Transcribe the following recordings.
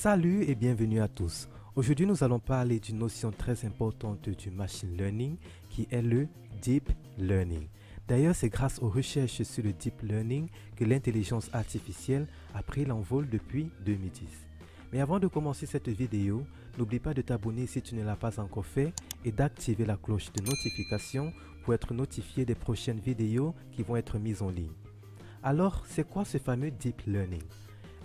Salut et bienvenue à tous. Aujourd'hui, nous allons parler d'une notion très importante du machine learning qui est le deep learning. D'ailleurs, c'est grâce aux recherches sur le deep learning que l'intelligence artificielle a pris l'envol depuis 2010. Mais avant de commencer cette vidéo, n'oublie pas de t'abonner si tu ne l'as pas encore fait et d'activer la cloche de notification pour être notifié des prochaines vidéos qui vont être mises en ligne. Alors, c'est quoi ce fameux deep learning?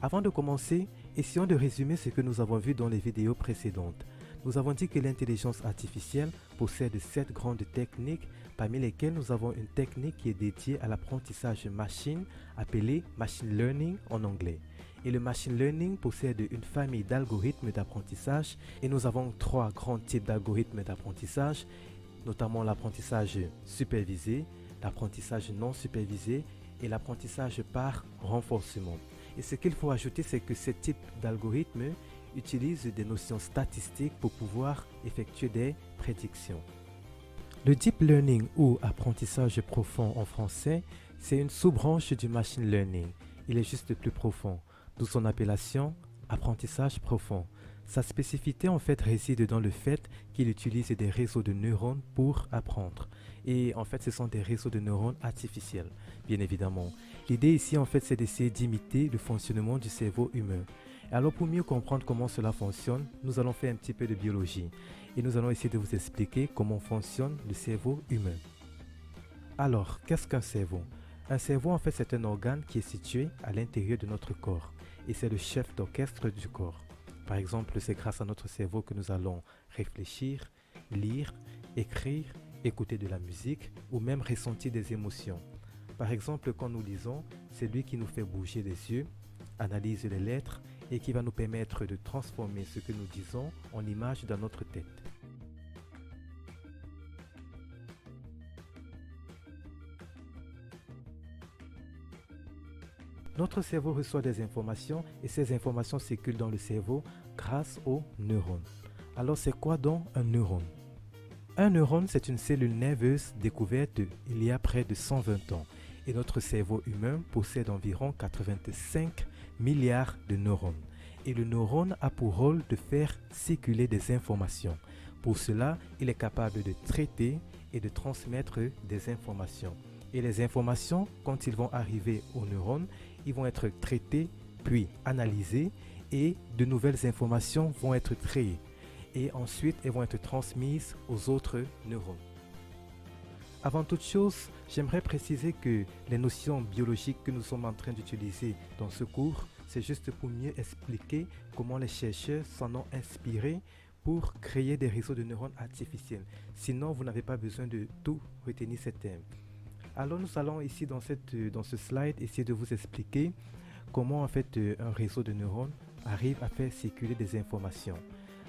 Avant de commencer, essayons de résumer ce que nous avons vu dans les vidéos précédentes. Nous avons dit que l'intelligence artificielle possède 7 grandes techniques, parmi lesquelles nous avons une technique qui est dédiée à l'apprentissage machine, appelée machine learning en anglais. Et le machine learning possède une famille d'algorithmes d'apprentissage et nous avons 3 grands types d'algorithmes d'apprentissage, notamment l'apprentissage supervisé, l'apprentissage non supervisé et l'apprentissage par renforcement. Et ce qu'il faut ajouter, c'est que ce type d'algorithme utilise des notions statistiques pour pouvoir effectuer des prédictions. Le deep learning ou apprentissage profond en français, c'est une sous-branche du machine learning. Il est juste plus profond, d'où son appellation apprentissage profond. Sa spécificité en fait réside dans le fait qu'il utilise des réseaux de neurones pour apprendre. Et en fait, ce sont des réseaux de neurones artificiels, bien évidemment. L'idée ici, en fait, c'est d'essayer d'imiter le fonctionnement du cerveau humain. Alors, pour mieux comprendre comment cela fonctionne, nous allons faire un petit peu de biologie. Et nous allons essayer de vous expliquer comment fonctionne le cerveau humain. Alors, qu'est-ce qu'un cerveau? Un cerveau, en fait, c'est un organe qui est situé à l'intérieur de notre corps. Et c'est le chef d'orchestre du corps. Par exemple, c'est grâce à notre cerveau que nous allons réfléchir, lire, écrire, écouter de la musique ou même ressentir des émotions. Par exemple, quand nous lisons, c'est lui qui nous fait bouger les yeux, analyse les lettres et qui va nous permettre de transformer ce que nous disons en images dans notre tête. Notre cerveau reçoit des informations et ces informations circulent dans le cerveau grâce aux neurones. Alors c'est quoi donc un neurone? Un neurone, c'est une cellule nerveuse découverte il y a près de 120 ans et notre cerveau humain possède environ 85 milliards de neurones. Et le neurone a pour rôle de faire circuler des informations. Pour cela, il est capable de traiter et de transmettre des informations. Et les informations, quand ils vont arriver aux neurones, ils vont être traités, puis analysés et de nouvelles informations vont être créées. Et ensuite, elles vont être transmises aux autres neurones. Avant toute chose, j'aimerais préciser que les notions biologiques que nous sommes en train d'utiliser dans ce cours, c'est juste pour mieux expliquer comment les chercheurs s'en ont inspiré pour créer des réseaux de neurones artificiels. Sinon, vous n'avez pas besoin de tout retenir ces termes. Alors nous allons ici dans ce slide essayer de vous expliquer comment en fait un réseau de neurones arrive à faire circuler des informations.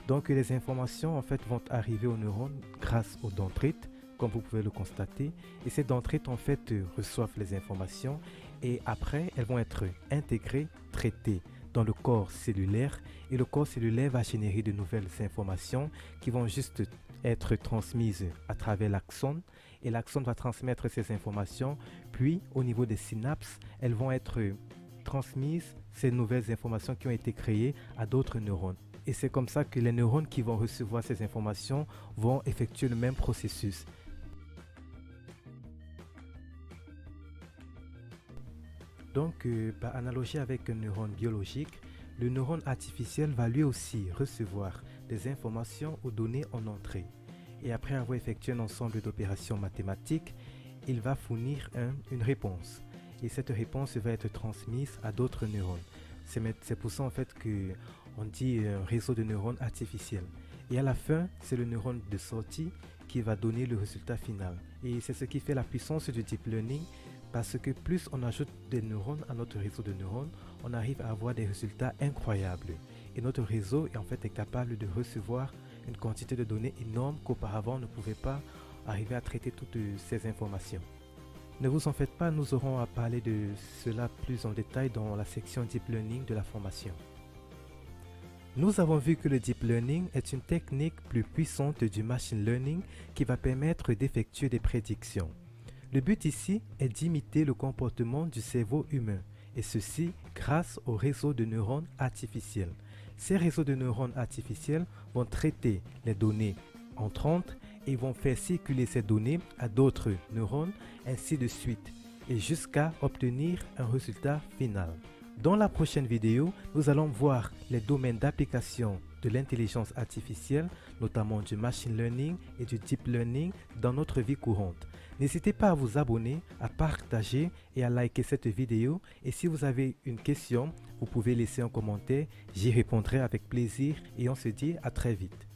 Donc les informations en fait vont arriver aux neurones grâce aux dendrites, comme vous pouvez le constater. Et ces dendrites en fait reçoivent les informations et après elles vont être intégrées, traitées dans le corps cellulaire. Et le corps cellulaire va générer de nouvelles informations qui vont juste être transmises à travers l'axone. Et l'axone va transmettre ces informations. Puis au niveau des synapses, elles vont être transmises, ces nouvelles informations qui ont été créées à d'autres neurones. Et c'est comme ça que les neurones qui vont recevoir ces informations vont effectuer le même processus. Donc, par analogie avec un neurone biologique, le neurone artificiel va lui aussi recevoir des informations ou données en entrée. Et après avoir effectué un ensemble d'opérations mathématiques, il va fournir une réponse. Et cette réponse va être transmise à d'autres neurones. C'est pour ça en fait qu'on dit un réseau de neurones artificiels. Et à la fin, c'est le neurone de sortie qui va donner le résultat final. Et c'est ce qui fait la puissance du deep learning, parce que plus on ajoute des neurones à notre réseau de neurones, on arrive à avoir des résultats incroyables. Et notre réseau est capable de recevoir une quantité de données énorme qu'auparavant on ne pouvait pas arriver à traiter toutes ces informations. Ne vous en faites pas, nous aurons à parler de cela plus en détail dans la section Deep Learning de la formation. Nous avons vu que le Deep Learning est une technique plus puissante du Machine Learning qui va permettre d'effectuer des prédictions. Le but ici est d'imiter le comportement du cerveau humain, et ceci grâce au réseau de neurones artificiels. Ces réseaux de neurones artificiels vont traiter les données entrantes et vont faire circuler ces données à d'autres neurones, ainsi de suite, et jusqu'à obtenir un résultat final. Dans la prochaine vidéo, nous allons voir les domaines d'application de l'intelligence artificielle, notamment du machine learning et du deep learning dans notre vie courante. N'hésitez pas à vous abonner, à partager et à liker cette vidéo. Et si vous avez une question, vous pouvez laisser un commentaire. J'y répondrai avec plaisir et on se dit à très vite.